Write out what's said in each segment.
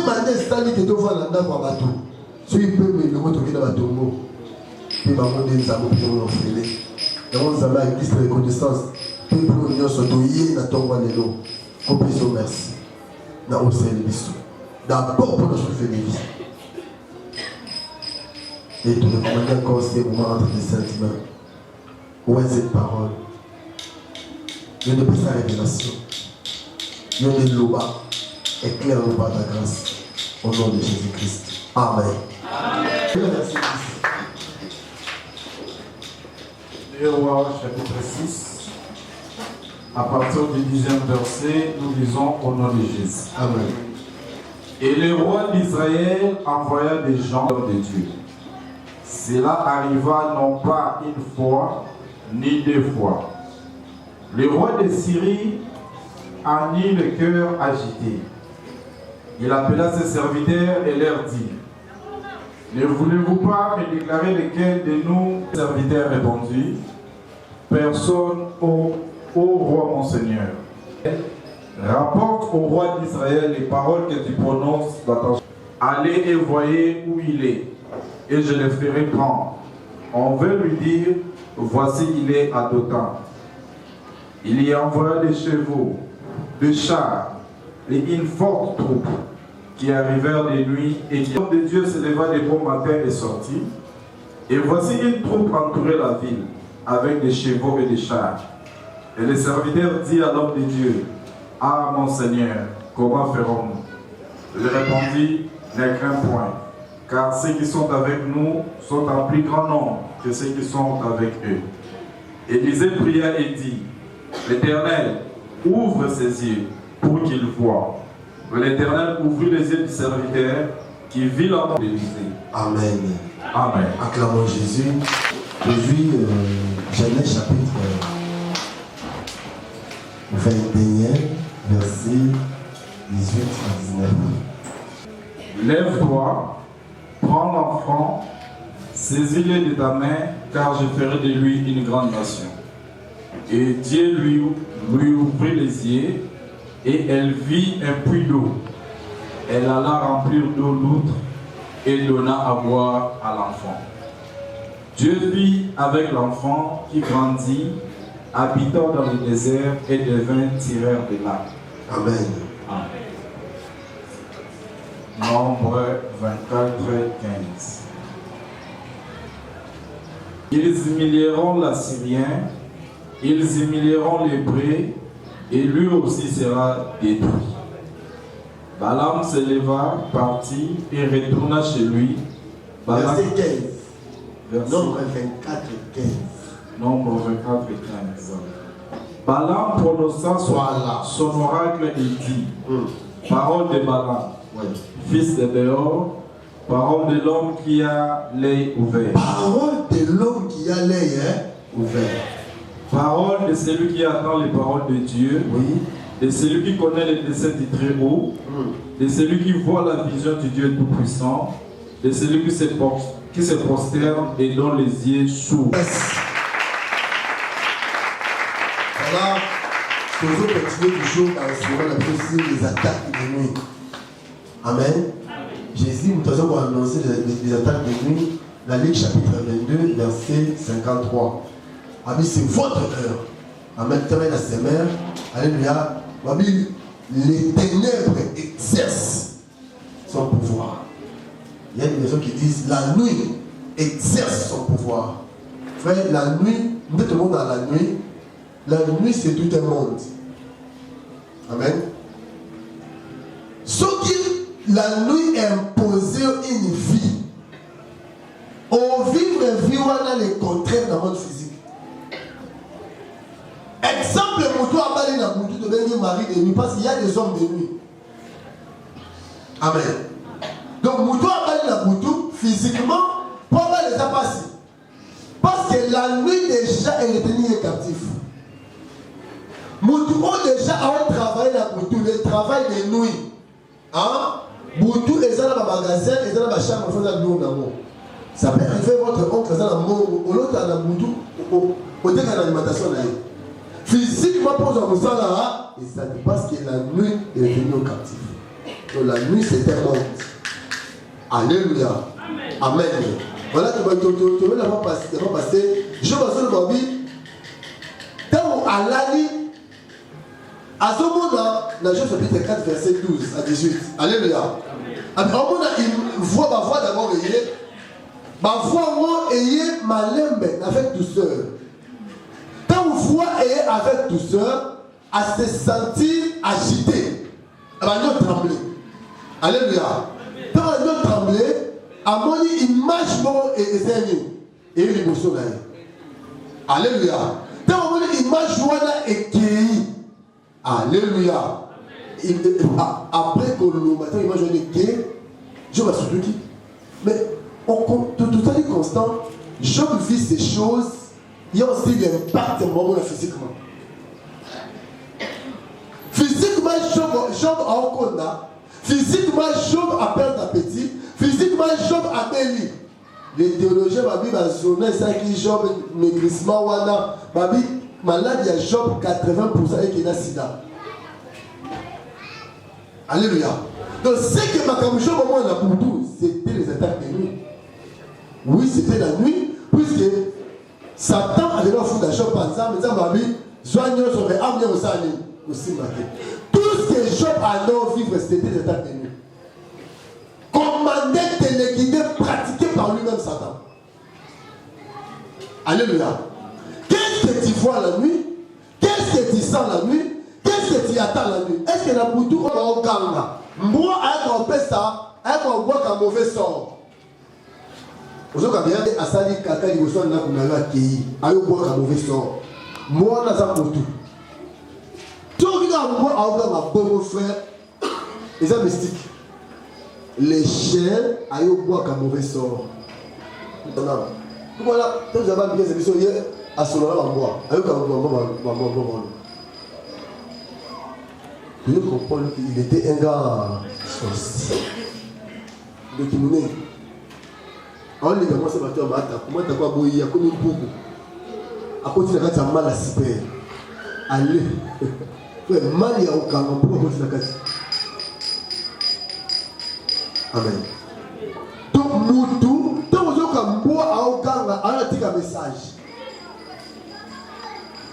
même année, c'est-à-dire que tu vas dans le bateau. Si tu peux me montrer dans le bateau, puis ma mère des amours qui ont offert. Dans nos amis, Christ reconnaissance, puis pour nous se doyer dans ton wanelo. Compris au merci. Dans au sein de bisous. D'abord pour notre féminine. Et tu recommandes encore ces moments entre tes sentiments. Où est cette parole? Il y a de sa révélation. Il y a de l'oba. Éclaire-nous par ta grâce. Au nom de Jésus-Christ. Amen. Amen. Les Rois, chapitre 6. À partir du 10e verset, nous lisons au nom de Jésus. Amen. Et le roi d'Israël envoya des gens de Dieu. Cela arriva non pas une fois, ni deux fois. Le roi de Syrie en eut le cœur agité. Il appela ses serviteurs et leur dit: ne voulez-vous pas me déclarer lequel de nous? Serviteurs répondit: personne, au roi mon Seigneur. Rapporte au roi d'Israël les paroles que tu prononces dans ta... Allez et voyez où il est, et je le ferai prendre. On veut lui dire: voici il est à Dothan. Il y envoya des chevaux, des chars et une forte troupe qui arrivèrent de nuit, et qui, l'homme de Dieu se leva de bon matin et sortit. Et voici une troupe entourait la ville, avec des chevaux et des chars. Et le serviteur dit à l'homme de Dieu: ah mon Seigneur, comment ferons-nous? Il répondit: ne crains point, car ceux qui sont avec nous sont en plus grand nombre que ceux qui sont avec eux. Élisée pria et dit: l'Éternel, ouvre ses yeux pour qu'il voie. L'Éternel ouvrit les yeux du serviteur qui vit la mort d'Élisée. Amen. Amen. Acclamons Jésus. Jésus, Genèse chapitre 21, verset 18 à 19. Lève-toi, prends l'enfant, saisis-le de ta main, car je ferai de lui une grande nation. Et Dieu lui ouvrit les yeux, et elle vit un puits d'eau. Elle alla remplir d'eau l'outre et donna à boire à l'enfant. Dieu vit avec l'enfant qui grandit, habitant dans le désert, et devint tireur de lacs. Amen. Amen. Nombre 24, 15. Ils humilieront l'Assyrien, ils humilieront l'Hébreu, et lui aussi sera détruit. Balaam se leva, partit et retourna chez lui. Verset 15. Verset... Nombre 24 et 15. Nombre 24 et 15. Balaam prononça son oracle et dit: parole de Balaam, fils de Béor, parole de l'homme qui a l'œil ouvert. Parole de l'homme qui a l'œil ouvert. Parole de celui qui attend les paroles de Dieu, oui. De celui qui connaît les desseins du Très-Haut, de celui qui voit la vision du Dieu Tout-Puissant, de celui qui se prosterne et dont les yeux s'ouvrent. Voilà, toujours continuer toujours dans ce moment là les attaques de nuit. Amen. Jésus nous avons annoncé les attaques de nuit dans Luc chapitre 22, verset 53. Amen, c'est votre heure. Amen. Termine la semaine. Alléluia. Amen. Les ténèbres exercent son pouvoir. Il y a des personnes qui disent la nuit exerce son pouvoir. Frère, la nuit, nous tout le monde dans la nuit. La nuit, c'est tout un monde. Amen. Sauf que la nuit impose une vie. On vivre une vie où on a le contraire dans notre physique. Exemple, Moutou a parlé dans Moutou de devenir mari de nuit parce qu'il y a des hommes de nuit. Amen. Donc Moutou a parlé dans Moutou physiquement, pourquoi les a passés? Parce que la nuit déjà est retenue captif. Moutou a déjà travaillé dans Moutou, le travail de nuit. Hein? Moutou est dans le magasin, est dans la chambre, il faut la nuit d'amour. Ça peut arriver votre oncle dans la mort, au l'autre dans Moutou, au début de l'alimentation. Physiquement, pour ça là, et ça dit parce que la nuit est retenue au captif. Donc la nuit c'est un monde. Alléluia. Amen. Voilà, tu vas l'avant passé. Je vais sur le vie. Dans Alali, à ce moment-là, dans Job chapitre 4, verset 12 à 18. Alléluia. Après, au moment il voit ma voix d'abord ayé. Ma voix, moi, ayé ma lembe avec douceur. Quand vous voyez avec douceur, à se sentir agité, à va trembler. Alléluia. Quand on va trembler, à mon image bon et zéni et une émotion là. Alléluia. Quand on va image voilà et qui. Alléluia. Après que le matin image voilà qui, je vais surtout qui. Mais tout à fait constant, Job vit ces choses. Il y a aussi l'impact physiquement. Physiquement, Job a un conda. Physiquement, Job a perdu appétit. Physiquement, Job a béni. Les théologiens m'ont dit ça qui Job maigrissement wana. Babi malade il y a Job 80% et qui a sida. Alléluia. Donc c'est que ma Job au moins pour tout, c'était les attaques de nuit. Oui, c'était la nuit, puisque Satan avait un fou d'achat par exemple, mais Babi soignons sur les âmes aussi marqué. Tout ce que Job a non vivre, c'était des attaques de nuit. Commandé, téléguidé, pratiqué par lui-même Satan. Alléluia. Qu'est-ce que tu vois la nuit? Qu'est-ce que tu sens la nuit? Qu'est-ce que tu attends la nuit? Est-ce que la boutou on va au ganga? Moi, avec un peu ça, avec un bois qui a mauvais sort. Aujourd'hui, bien, à Sali Kaka, il y a un peu qui a un bois qui a mauvais sort. Moi, on a ça pour tout. Tout qui a un bois à bon frère, ils sont mystiques. Les chiens ont eu bois comme mauvais sort. Voilà, quand vous avez bien cette émission hier, à ce moment-là, on boit. Vous devez comprendre qu'il était un gars sorcier. Donc il nous dit, on lui commence à battre un matin. Comment tu as quoi bouillir comme une boubou. À côté de la carte, tu as mal à super. Allez. Mal il y a aucun pour à côté de la carte. Amen. Donc, nous, tant que nous avons bois à Oganga, on a dit un message.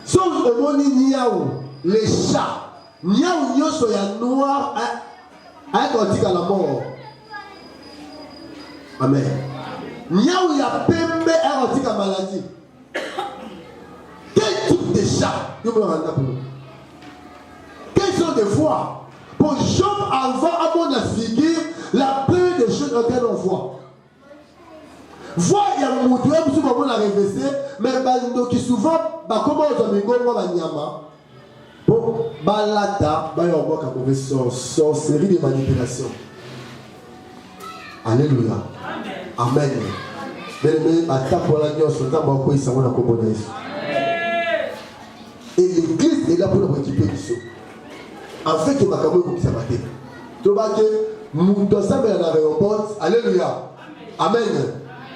Sauf au monde niaou, les chats, niaou nyoso ya noir, avec un tigre à la mort. Amen. Niaou ya pembe, avec un tigre à maladie. Quel type de chat nous me rendons pour nous? Quelles sont des fois pour Job avant à mon figure la plupart des choses auxquelles on voit. Voir, il y a un moteur qui souvent la révesser, mais qui souvent, comment on a mis un nyama, pour balata, il y a une sorcellerie de manipulation. Alléluia. Amen. Et l'église est là pour nous équiper du saut. En fait, que ma caméra est comme ça. Tu vois que nous sommes dans l'aéroport. Alléluia. Amen.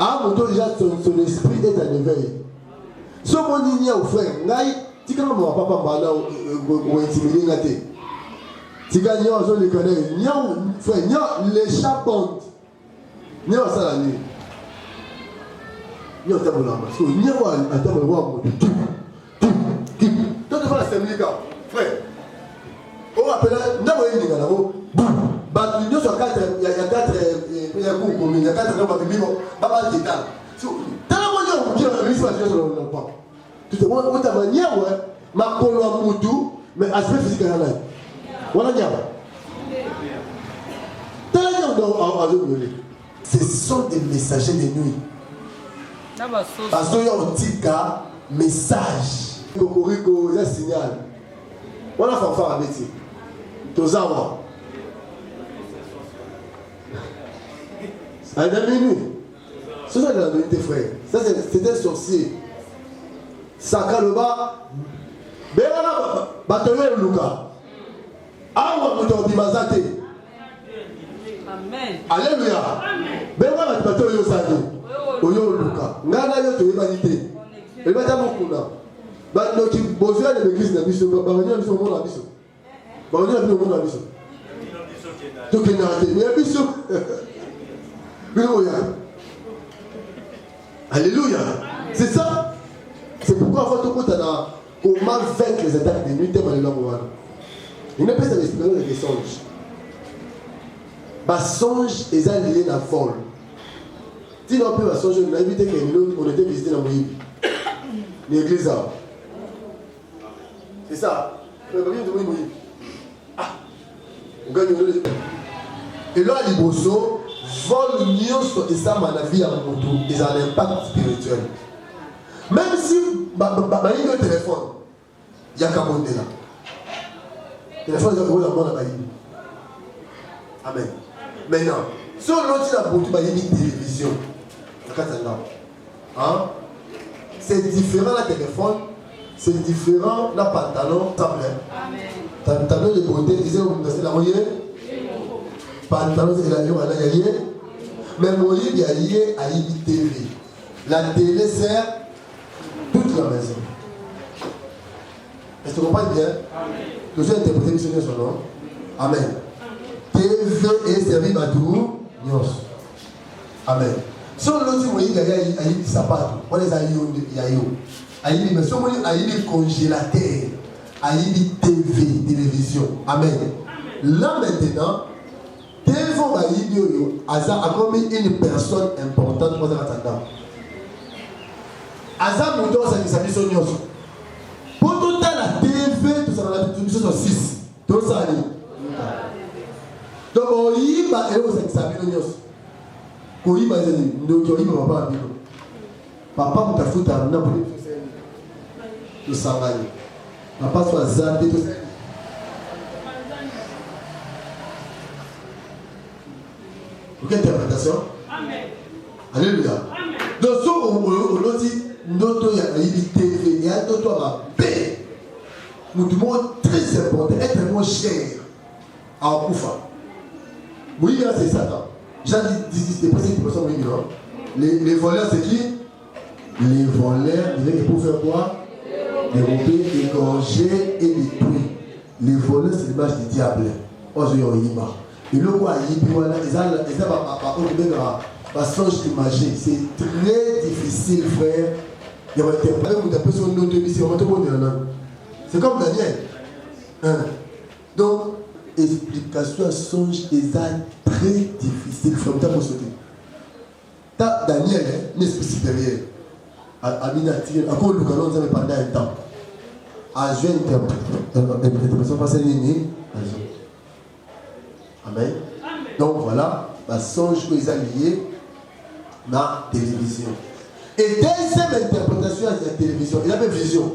Ah, mon déjà son esprit est en éveil. Ce monde il y a au frère. Tu quand mon papa m'a là ou intimidé gâté. Tu gagnes en zone de connaître. N'y a frère, n'y a les chats bondent. N'y a ça la nuit. N'y a pas de parce que n'y a pas de roi. Toi devant la symbolique, frère. On appelle n'a pas une gars bah, il y a 4 il y a beaucoup communes, il y a 4 nombres de vivants, pas mal d'états. T'as la manière où tu as réussi à faire sur le pas. Tu te vois, ta manière, ouais, ma polo à moutou, mais aspect physique à la ligne. Voilà, n'y a pas. T'as la manière à l'autre. Ce sont des messagers de nuit. Parce qu'il y a un petit cas, message. Cocorico, il y a un signal. Voilà, fanfare à métier. Tozawa. À la minute. C'est ça de la vérité, frère. Ça, c'est un sorcier. Sakaloba. Béana, Batoyo Luka. Awa Mutobimazate. Amen. Alléluia. Béana, Batoyo Sade. Oyo Luka. Nana yo to humanité. Et bien, beaucoup là. Donc, il besoin de l'église, il y a besoin de l'église, il y a besoin de l'église. Donc il y a un bisou. Alléluia. C'est ça. C'est pourquoi avant tout le monde comment vaincre les attaques de nuit. Il n'y a pas de l'expérience des songes. Les songes, ils sont liés à la vol. Si on peut songe, on a évité qu'on était visité dans Moïse. L'église. C'est ça. Ah. On gagne le. Et là, les bossos volent nyonso et ça, ma vie à mon tour. Ils ont un impact spirituel. Même si il y a un téléphone, il y a qu'à monter là. Le téléphone, il y a un monde là. Amen. Maintenant, si on a pour tout, il y a une télévision. Hein? C'est différent le téléphone, c'est différent le pantalon, tablette. Pantalon de beauté, disait c'est la moyenne. Pantalon, c'est la liée. Mais moyen, il y a lié à une TV. La télé sert toute la maison. Est-ce que tu comprends bien? Tu as interprété son nom. Amen. TV est servi à tout. Amen. Si on a dit qu'il y a des sapatos, on les a eu. Mais si on a eu des congélateurs, il y a des télévision. Amen. Là maintenant, téléphone a comme une personne importante pour ça. Azam Mouton, ça dit son nom. Pour tout la TV, tout ça, on a tout sur 6. Tout ça, donc, on y va et on s'examine. On y va et on va papa, vous t'as foutu à Napoli. Tout ça va. Papa, soit zappé, tout ça. Quelle interprétation? Amen. Alléluia. Donc, si on dit, notre TV, il y a d'autres paix. Nous devons très important, extrêmement cher à Koufa. Oui, c'est Satan. J'ai dit, les voleurs, c'est qui? Les voleurs, ils pour faire quoi? Dérober, égorger et détruire. Les voleurs, c'est l'image du diable. Oh, je y et le roi, ils songe imagé. C'est très difficile, frère. Il y a une personne c'est comme Daniel. Hein? Donc, explication à songe est très difficile. Frère, tu as sauté. Daniel, une espèce supérieure. À Minatir, encore le canon, ça pendant un temps. À jouer une interprétation facile, Amen. Donc voilà, la songe que ils ont lié dans la télévision. Et deuxième interprétation de la télévision, il avait vision.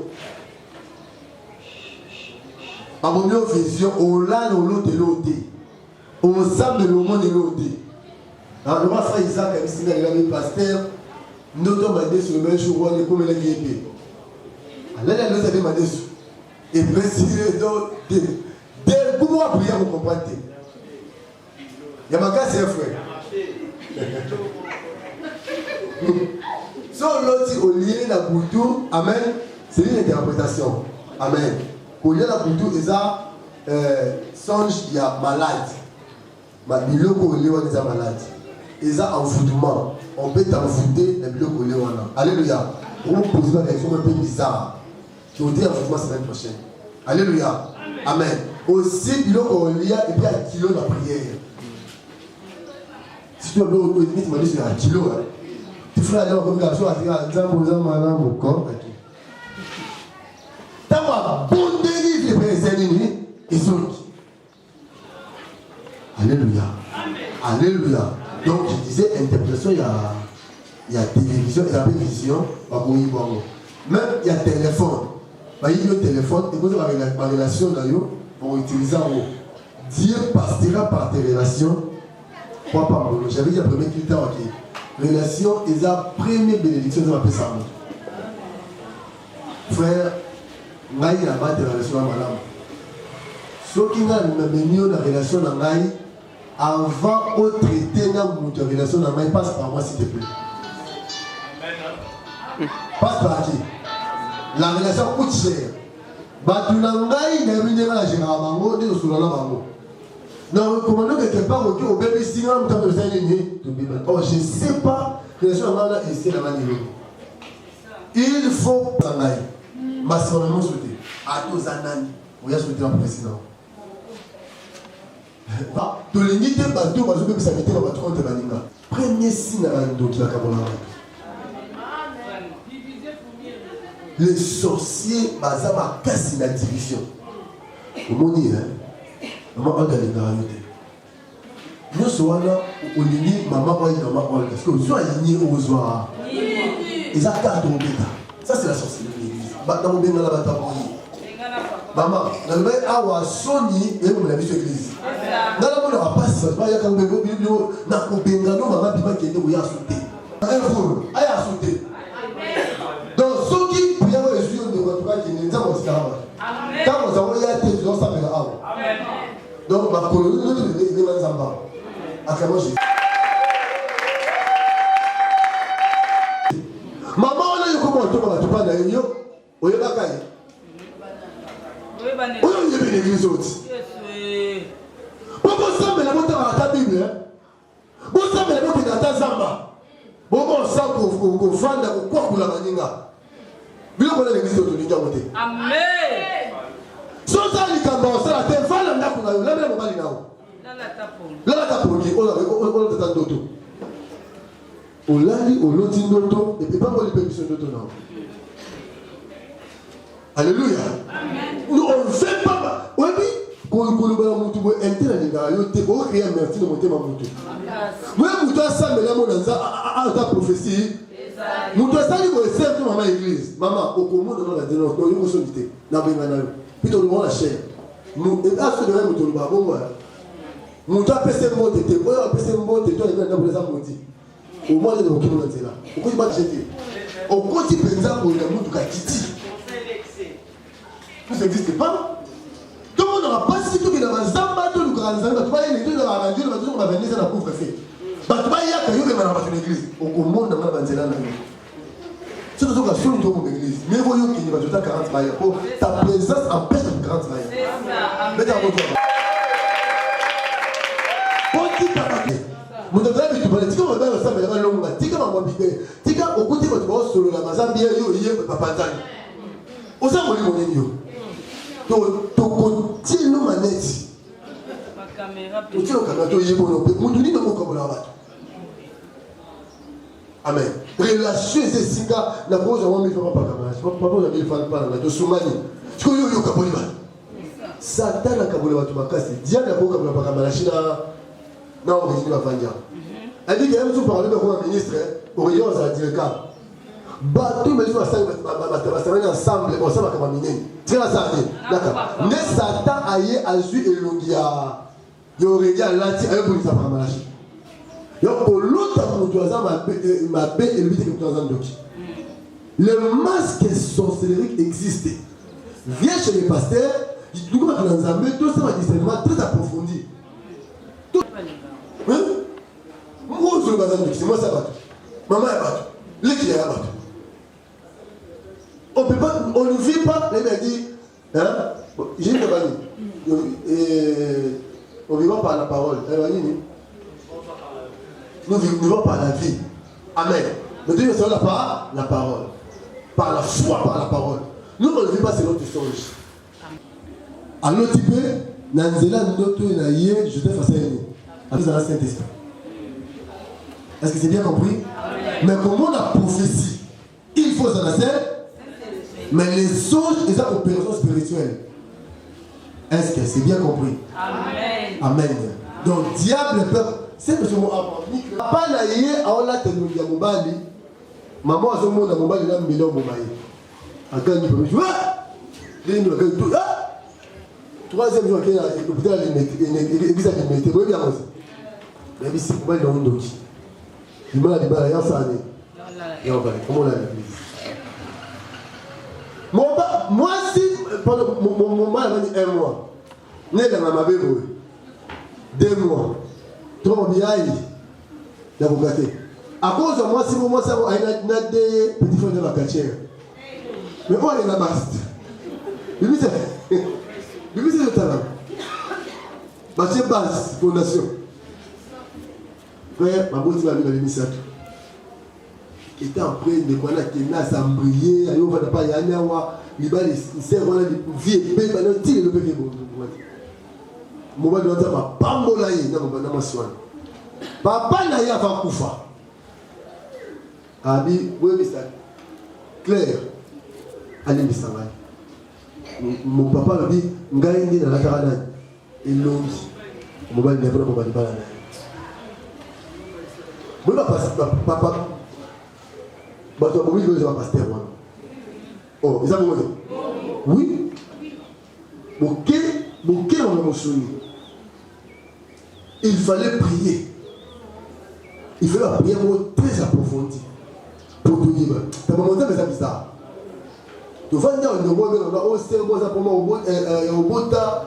À mon vision, au là, au lot de l'autre. Au sam de l'homme de l'autre. Alors, le roi frère Isaac, il avait un pasteur, nous sommes allés sur le même jour, on est comme la vie épée. Alors, là, nous avons allé sur. Et précisément, dès le coup, moi, prière, vous comprenez. Yamaka, c'est un frère. Si on l'a dit au lieu de la boutou, amen, c'est une interprétation. Amen. Au lieu de la boutou, il y a songe, il y a malade. Mais il y a malade. Il y a envoûtement. On peut t'envoûter, mais il y a alléluia. On vous pose une question un peu bizarre. Qui ont dit envoûtement la semaine prochaine. Alléluia. Amen. Aussi, il y a et puis un kilo de la prière. Si tu as besoin de tu m'as dit c'est un kilo. Tu feras alors comme ça, tu vas dire, mon corps. Tu as bon délivre les ennemis, ils sont. Alléluia. Alléluia. Donc je disais, interprétation, il y a télévision, il y a vision, même il y a téléphone. Il y a un téléphone, et vous avez ma relation d'ailleurs, pour utiliser en haut. Dieu passera par tes relations. J'avais dit la première critère, ok. Relation, et la première bénédiction, je m'appelle ça. Frère, il y a une relation avec madame. Ceux qui ont la relation avec moi, avant de traiter la relation avec moi, passe par moi s'il te plaît. Passe par qui? La relation coûte cher. Batunangai n'a pas de la génération. Non, comment quelque part, au bébé, si on a besoin de oh, je ne sais pas que les gens ont essayé la manière. Il faut s'engager. Massivement souhaiter. À tous anani. Vous avez souhaité un président. Tu l'as dit, bateau, parce que ça mettait dans votre compte Baninga. Premier signe à l'ando qui va cabola. Les sorciers, bazama casse la division. Au monde, hein. Maman, on a les garanties. Nous sommes là, on est maman, on est maman, parce que nous sommes alignés aux oies. Ils attendent au bêta. Ça, c'est la sorcellerie de l'église. Dans mon bénin, là-bas, maman, dans le bénin, à Sony, et vous l'avez vu sur l'église. Dans le monde, on va passer. Il y a quand même un bébé, dans le bénin, maman, qui est où il y a sauté. Un four, il y a sauté. Donc, ceux qui, pour y avoir les yeux de votre frère qui n'est pas aussi là-bas. Quand vous avez été, vous avez été là. Donc, ma colonie, nous, les gens en bas. Après, moi, j'ai. Maman, on a eu comment on tombe à tout pas d'ailleurs. On est pas caillé. On a eu l'église aussi. Pourquoi ça, mais la montagne à ta Bible? Pourquoi ça, mais la montagne à ta Zamba? Pourquoi on sent qu'on fend dans quoi pour la maninga? Vous voyez l'église de l'Union monté. Amen. Sans ça, les camarades, ça, la terre, va là, on a eu la même moment là. Là, la tape, on a tant d'auto. On l'a dit, on l'a dit d'auto, et pas pour les permissions d'auto, non. Alléluia. Nous, on ne fait pas. Oui, oui. Quand on a été dans les gars, on a créé un merci de monter ma moto. Moi, je suis ça, mais là, on a ta prophétie. Je suis ça, je suis servi maman église. Maman, au commun, on a dit non, on a une solité. On a besoin de puis on a la chair. Nous, et à ce moment-là, on a bon, voilà. Nous avons passé le mot de thé. On a passé le mot de thé. On a passé le mot de thé. Au moins, on a dit qu'on était là. On continue à jeter. On continue à penser pour le monde de Katiti. Ça n'existe pas. Tout le monde n'aura pas si tout le monde a un zamba, tout le monde a un zamba. Tu vas y aller, tu vas y aller, tu vas venir dans la couvre fait. Tu vas y aller, tu vas dans l'église. Au monde, on va venir dans l'église. C'est tout ce qu'on a sur l'église. Mais voyons qu'il y a 40 mailles. Ta présence empêche de 40 mailles. Mettez à votre tour. Mon frère, tu parles, tu vas dans ça, mais là, longue, tu vas m'habiter. Tu vas au côté de votre solo, la mazambie, yo, papa, on s'en va mon ennemi. Tu continues nos manettes. Tu tiens au caméra, tu es bon. Mon ennemi, non, comme là-bas. Amen. Relation, c'est si gars, la pause, on va me faire pas caméra. Je ne sais pas pourquoi on a pas la de Soumani. Tu connais yo, Kaboliba. Satan a Kaboliba, tu m'as cassé. Diane a beau Kaboliba, la Chine. Non, on va venir. Elle dit qu'il y a un parler comme ministre, au rayon, ça a dit le cas. Bateau, mais nous, ensemble, on s'en va comme un minier. Tu vois ça, d'accord. Mais Satan a eu Azu et Longia. Il y aurait dit à l'anti, à eux pour les apprendre à lâcher. Donc, pour l'autre, pour toi, ma paix et lui, c'est que toi, le masque sorcellerique existait. Viens chez les pasteurs, tout comme dans un ambiance, tout ça va discernement très approfondi. Hein? Moi, je suis bazar, c'est moi ça va. Maman est bateau. L'équipe est bateau. On peut pas, on ne vit pas, les mecs disent, hein? J'ai une famille. On ne vit pas par la parole. Nous vivons par la vie. Amen. Mais Dieu est là par la parole. Par la foi, par la parole. Nous, on ne vit pas selon tes songes. À l'autre type, Nanzela, notre naïe, je t'ai fait à nous dans le Saint-Esprit. Est-ce que c'est bien compris? Mais comme on a prophétie, il faut s'en asser. Mais les songes, ils ont une opération spirituelle. Est-ce que c'est bien compris? Amen. Amen. Donc, diable peut. C'est que je m'en apprends. Papa n'a yé à on la technologie à Mobali. Maman a son monde à Mobali, il a un million de Mobali. À quand il peut jouer? Il nous a gagné tout. Troisième jour, il a l'hôpital, l'église a été mettée. Vous voyez bien, mais ici, comment il est dans le dos? Il m'a dit, il y a ça. Et on va aller. Comment on a l'église? Moi, si, mon mari m'a dit 1 mois. Né dans ma bébé, 2 mois. 3 mois, il a gâté. À cause de moi, si moi, ça va, il y a des petits frères de la cachère. Mais on est là-bas. Lui, c'est le talent. c'est base, fondation. Frère, ma bonne famille, la mission. Qui était en train de quoi qui n'a s'embriller, ayo va pas yana wa, il va les serre là de vie et ba non tire le bébé bon. Mo ba donza ba pambola yi na ba na maswana. Papa na ya va kufa. Abi, oui Mr. Claire. Allez Mr. Mon papa m'a dit ngai ndi na la karana. Elongi. Mo ba ndi pour ba di bala. Moi papa bah toi, oui, je vais pasteur. Oh, ils ont oui. Ok, on a mentionné. Il fallait prier. Il fallait la prière très approfondie. Pour te dire, tu as monté mes amis ça. Tu vas dire, on a aussi un bon approfondissement au bon temps.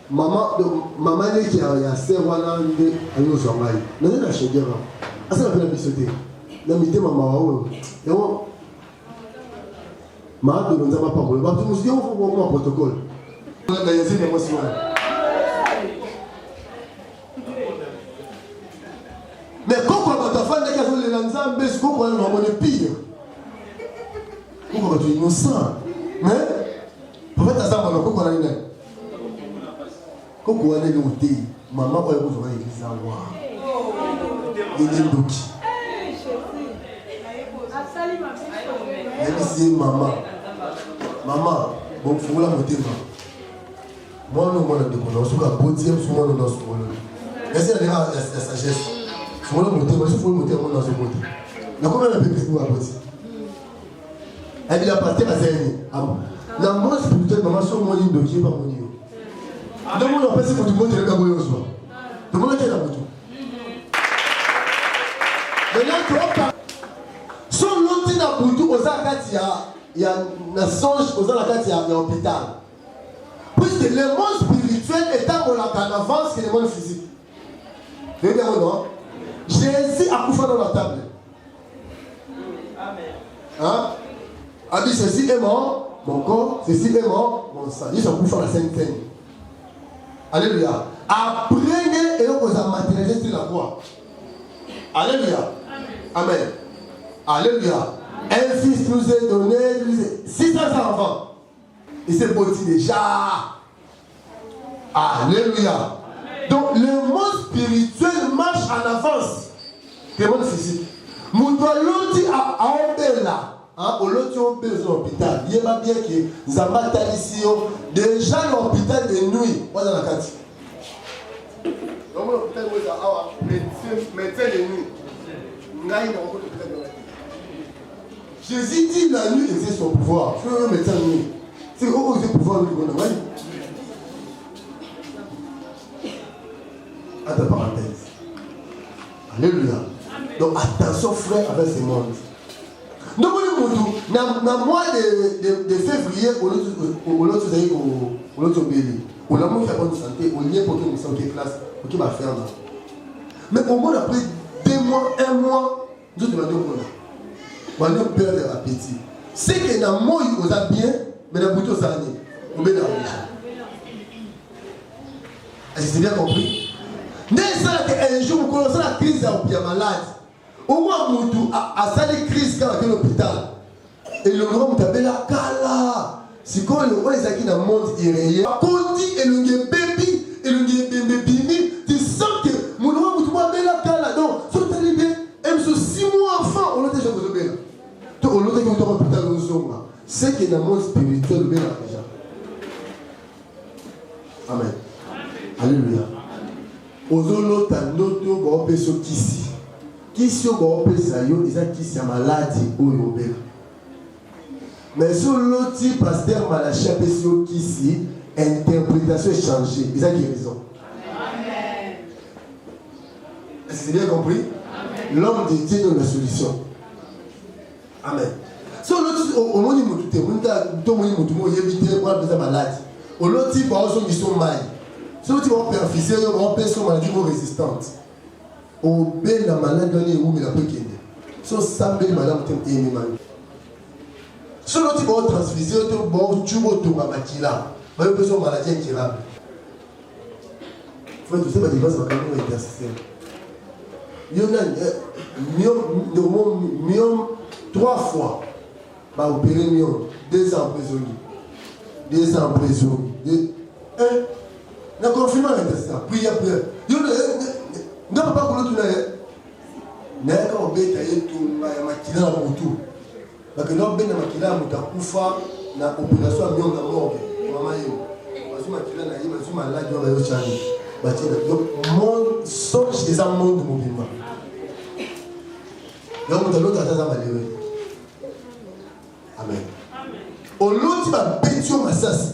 Maman qui a serré à nous sommes là. Nous avons acheté un. Ah, ça m'a fait la bisoter. Na mité maman et on m'a donné ma parole. Bah tu me dis on faut voir mon protocole. On a gagné des émotions. Mais quand on va faire des choses les lanzas, mais ce qu'on va nous ramener pire. Pourquoi tu es innocent? Mais en fait ça va nous quoi là? Quand on est dans le thé, maman va vous voir l'église à voir. Il est doki. Elle dit maman, bon, il faut la monter. Moi, non, moi, je suis un bon Dieu, je suis un bon Dieu. Est-ce qu'il y a la sagesse? Il faut la monter, il faut la monter dans ce côté. Mais comment on a pu nous apporter? Elle dit la partie à Zéni. La mort spirituelle, maman, sur mon ligne de qui est pas mon ligne. Donc, on a pensé que tout le monde est là pour le soir. Tout le monde est là pour tout. Maintenant, tu vas son loti na butu oza kati ya na songe oza na kati ya hôpital. Puisque le monde spirituel est en avance que le monde physique. Vous voyez bien ou non? Jésus a couché dans la table. Amen. Hein? A dit ceci est mort, mon corps, ceci est mort, mon sang. Ils sont couchés dans la Sainte Seine. Alléluia. Apprenez et on vous a matérialisé sur la croix. Alléluia. Amen. Alléluia. Un fils nous est donné, 600 enfants. Il s'est bâti déjà. Alléluia. Donc le monde spirituel marche en avance que le monde physique. Mon doigt l'autre à Obela. Au l'autre on peut à l'hôpital. Il y a bien que Zamba Talisio, déjà l'hôpital de nuit. On dans la carte. Donc l'hôpital médecin de nuit. Jésus dit la nuit exerce son pouvoir. Je veux un médecin de nuit. C'est où c'est le pouvoir de l'Église. Entre parenthèses. Alléluia. Donc attention frère avec ces mondes. Donc dans le mois de février, on a tous allé au l'autre pays. On a montré la bonne santé, on y est pour que nous sommes classe, pour qu'il va faire là. Mais au moins après 2 mois, 1 mois, nous demandons qu'on a. On a peur de l'appétit. C'est que dans le monde, on a bien, mais dans le bouton, ça n'est pas. On met dans la est-ce que c'est bien compris? Un jour, vous commencez la crise à bien malade. Au moins, Moutou a sali crise quand il est à l'hôpital. Et le grand Moutou a la kala. C'est quand le roi Isaac dans le monde irréel. Quand il dit, et le bébé, et le bébé, tu sens que mon roi Moutou a la kala. Donc, si tu as bien, même sur 6 mois enfant, on a déjà besoin de donc, on a déjà besoin de l'hôpital. C'est que dans le monde spirituel, on a déjà. Amen. Alléluia. Ozolo tandoto ba opeso kisi. Kisi ba opesa yo eza kisi ya maladie oyo obeka. Mais sur l'autre pasteur Malachi apesi yo kisi, interprétation est changée. Ils ont guérison. Amen. Est-ce que c'est bien compris? Amen. L'homme de Dieu donne la solution. Amen. Sur l'autre, au monde il m'a évité pour la maladie. Au l'autre, il va avoir son mal. Si tu vas perfuser, tu vas faire son maladie résistante. Au bel la maladie donne où il a pris qu'il est. Si ça belle madame t'aime énormément. Si l'autre va transfuser, tu vas tuer ton maladie là. Tu vas faire son maladie incurable. Frère, tu sais pas défense, ma caméra est intercesseur. Il y en a mium 3 fois. Va opérer mium. 2 ans emprisonné. 2 ans emprisonné. Le confinement est intercesseur. Prière. Il y en a pas pour l'autre. Mais quand on bête, il y a makila na motu. Parce que là, on bête na makila na motu akufa na opération à mion na morgue. Maman yo. Parce que makila na yé, parce que malade yo na yo chani. Donc monde songe des monde mouvement. Donc on a l'autre à malheureux. Amen. Au l'autre va bêtio masasi.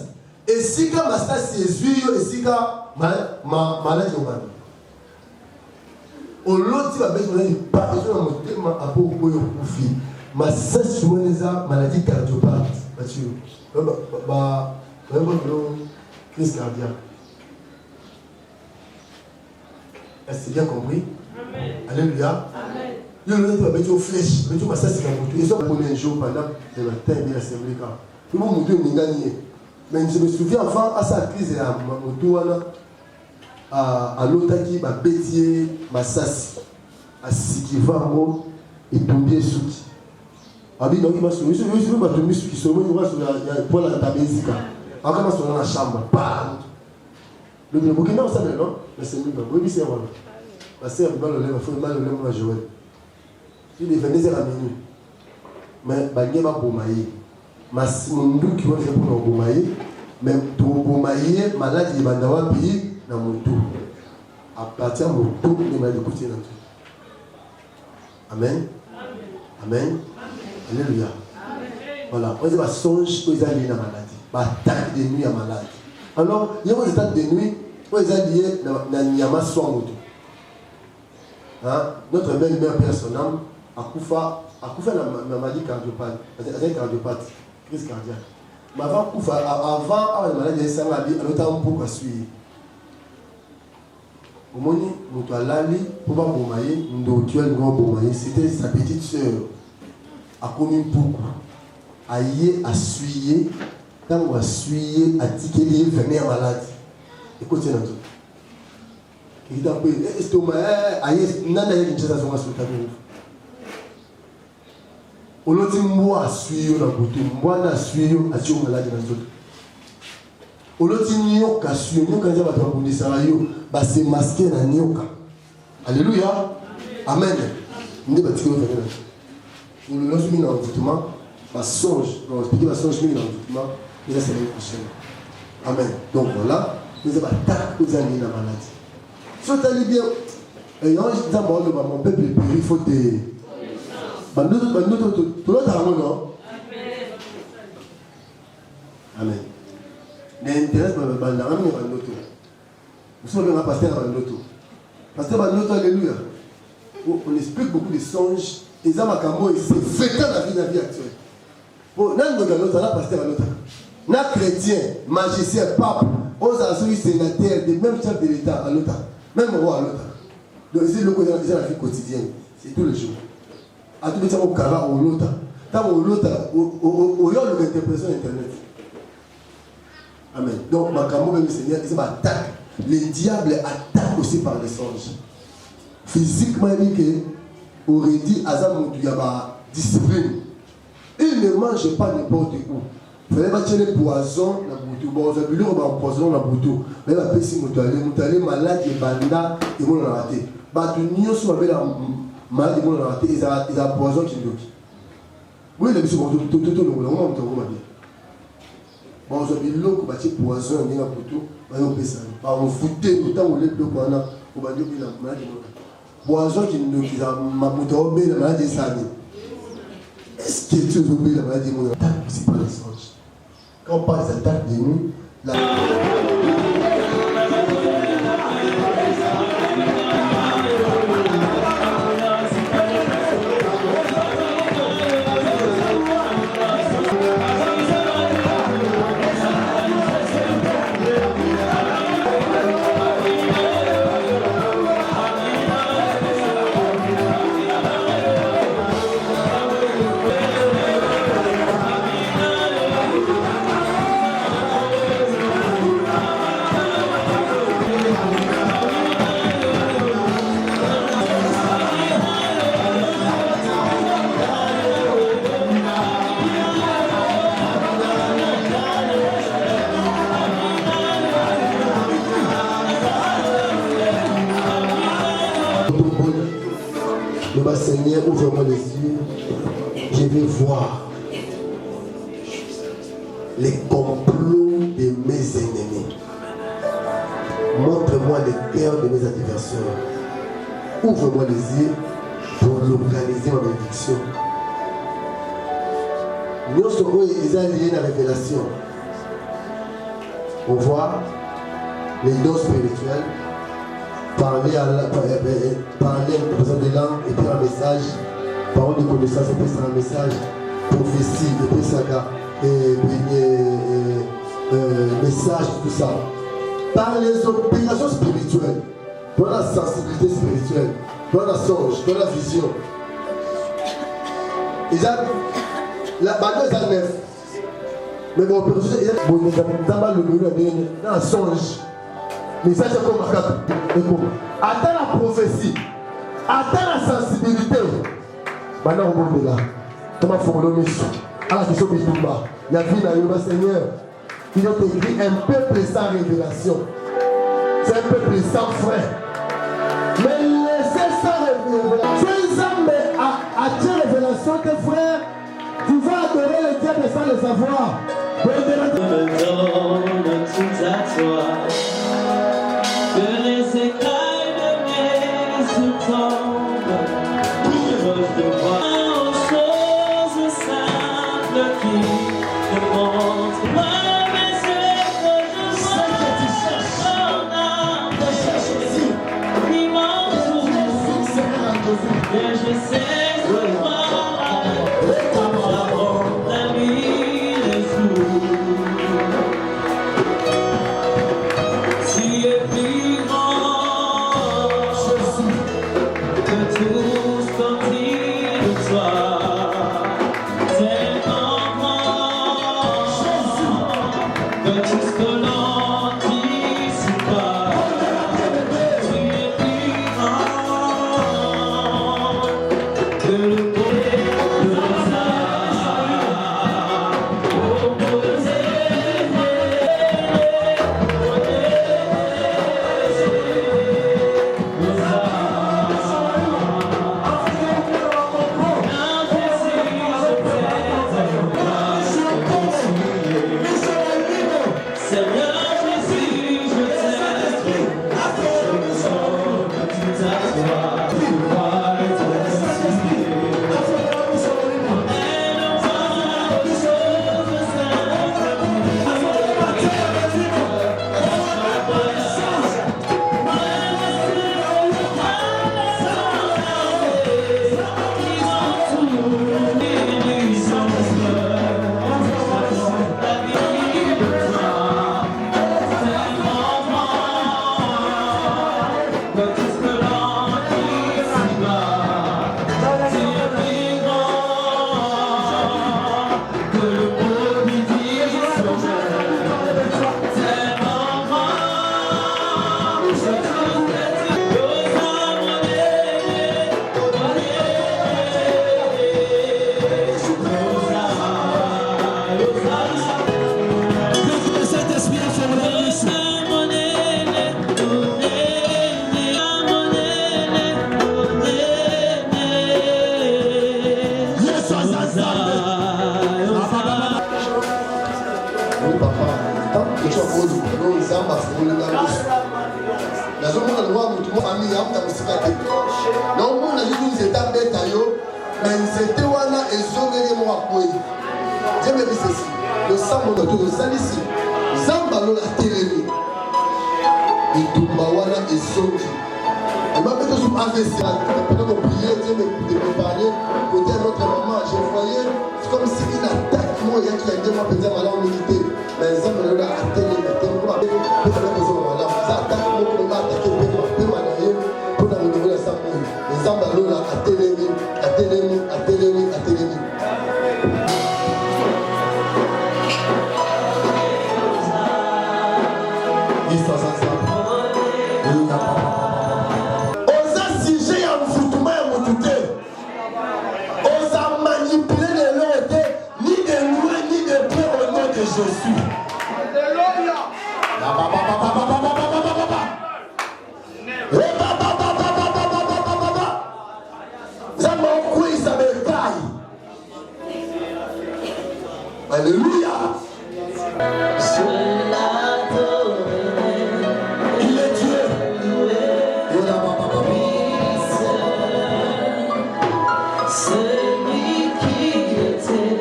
Et si quand masasi est zuyo et si quand malade yo man. Au l'autre va bêtio masasi pas besoin de monter ma apo koyo kufi. Masasi souvent les maladies cardiopathes. Mathieu. Crise cardiaque. Est-ce que bien compris? Amen. Alléluia. Amen. Il y a un peu de flèche, mais tu vas ça c'est la moto. Ils sont abonnés un jour pendant le matin de l'assemblée. Tout le monde est gagné. Mais je me souviens avant à sa crise à moto à l'autre qui m'a bêtier ma sas à Sikivango et tombé sous. Abi donc il m'a sauvé. Je suis pas tombé sous qui sauve. Il va sur la pour la tabésika. Encore sur dans la chambre. Bam. Le Burkina ça non? Mais c'est mieux. Oui c'est voilà. Parce que le lèvre faut mal le lèvre jouer. Il est 22h à minuit. Mais bagné va bomailler. Mas mundu qui va faire pour bomailler. Même pour bomailler malade il va d'avoir pays dans mon tour. À partir de mon tour il m'a écouté dans tout. Amen. Amen. Alléluia. Voilà. On va songe aux alliés dans la maladie. Attaque de nuit à malade. Alors, il y a des attaques de nuit. On les a liés dans la Nyama Soamoto. Notre belle-mère Père son âme a couffé la maladie cardiopathe. Elle cardiopathe, crise cardiaque. Mais avant la maladie, elle s'est malade, elle a un peu à suivre. Au moment où nous avons allé pour pas bombayer, c'était sa petite soeur. A commis beaucoup. A y suyer. Quand on a suyer, a dit qu'elle est venue malade. Écoutez dans tout. Il a dit, estomac, aïe, nana y a une chose à son sur le tableau. On a dit, moi, suyer la beauté, moi, la suyer, a tué malade dans tout. On a dit, nyoka, suyer, nyoka, il y a pas de ça, c'est masqué dans nyoka. Alléluia. Amen. On est bâti au fait. On le lance mis dans l'envoûtement, ma songe, on va expliquer ma songe mis dans l'envoûtement, et là c'est l'année prochaine. Amen. Donc voilà, nous avons attaqué aux années dans la maladie. Si tu as bien, et non, je dis à mon peuple, il faut des. Tout le monde Amen. L'intérêt, vous savez, on a pasteur Banoto. Pasteur Banoto, alléluia. On explique beaucoup de songes. Et ça, c'est fréquent dans la vie actuelle. Pour nous, pasteur Banoto. Nous, chrétiens, magiciens, papes, on a suivi sénateurs, des mêmes chefs de l'État à l'autre. Même roi à l'autre. Donc, c'est la vie quotidienne. C'est tous les jours. À tout le temps, au Kara, au l'autre. Tant au l'autre, au yolo d'interprétation Internet. Amen. Donc, ma camo, même le Seigneur, il attaque. Les diables attaquent aussi par les songes. Physiquement, il aurait dit à Azam il y a ma discipline. Il ne mange pas n'importe où. Il fallait pas tirer le poison dans la bouteille. Bon, vous avez vu le poison dans la bouteille. Mais la personne est malade, il est banda, il est raté. Bah, tu n'y as pas malade, il est raté, il a poison qui est bloqué. Oui, il a dit tout le monde. Bon, vous avez vu le poison dans la bouteille. On foutait le temps où les bleus, on va dire qu'il a malade. Poison qui a ma bouteille, la maladie est sanée. Est-ce que tu as oublié la maladie de mon attaque? C'est pas les songes. Quand on parle des attaques de nuit, Seigneur, ouvre-moi les yeux. Je vais voir les complots de mes ennemis. Montre-moi les cœurs de mes adversaires. Ouvre-moi les yeux pour localiser ma bénédiction. Nous sommes liés à la révélation. On voit les dons spirituels, parler à la personne de langue, et puis un message, parole de connaissance, et puis c'est un message, prophétie, et puis ça, message, tout ça. Par les opérations spirituelles, dans la sensibilité spirituelle, dans la songe, dans la vision. La bagnole est à neuf. Mais mon opération, il y a un songe. Message comme un atteint la prophétie, atteint la sensibilité. Maintenant, on est là. Comment faut le mission? À la question de Bimba, il y a vu dans le Seigneur. Il a écrit un peuple sans révélation. C'est un peuple sans frère. Mais laissez sans révélation. Si Zambé a révélation, tes frères, tu vas adorer le diable sans le savoir. Je me donne tout à toi. Que les écailles de mes se tombent. Je veux voir aux choses simples qui me montrent. Et je sais que moi, la vie est sourde. Tu es plus grand que tout ce qu'on dit de toi. Tellement grand que tout ce que l'on dit, c'est pas. Tu es plus grand que le beau de ça. Le sang de tout le ici. Zambalo la télémie. Et tout Bawana et Soki. Et ma bête sous AVC. Pendant qu'on priait, Dieu me parlait. Pour dire à notre maman, je voyais. C'est comme si il attaque moi. Il y a qui a dit, moi, peut-être, malade, on milité. Mais Zambalo la télémie. Zambalo la télémie. Osa sujet à foutement et motuté. Osa manipuler les leurs ni de loin ni de près au nom de Jésus. Alléluia. Zamba Alléluia. Il est Dieu. Et là, celui qui était,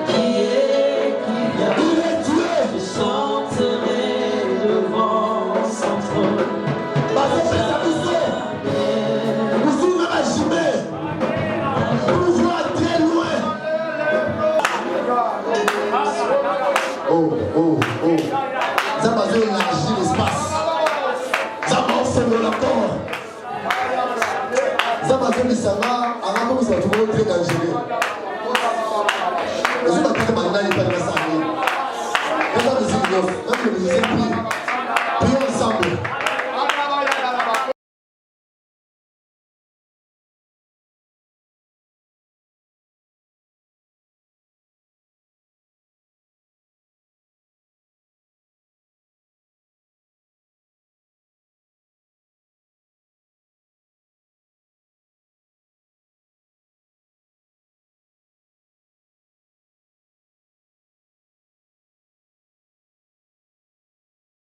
qui est, qui vient. il est Dieu. Je chanterai devant son trône. Oh, oh, oh. Ça va élargir l'espace. Ça va enfermer le corps. Ça va faire le savoir. Avant que ça va trouver très dangereux. Mais je vais pas te demander de faire ça. Ça va me dire, même que je sais plus.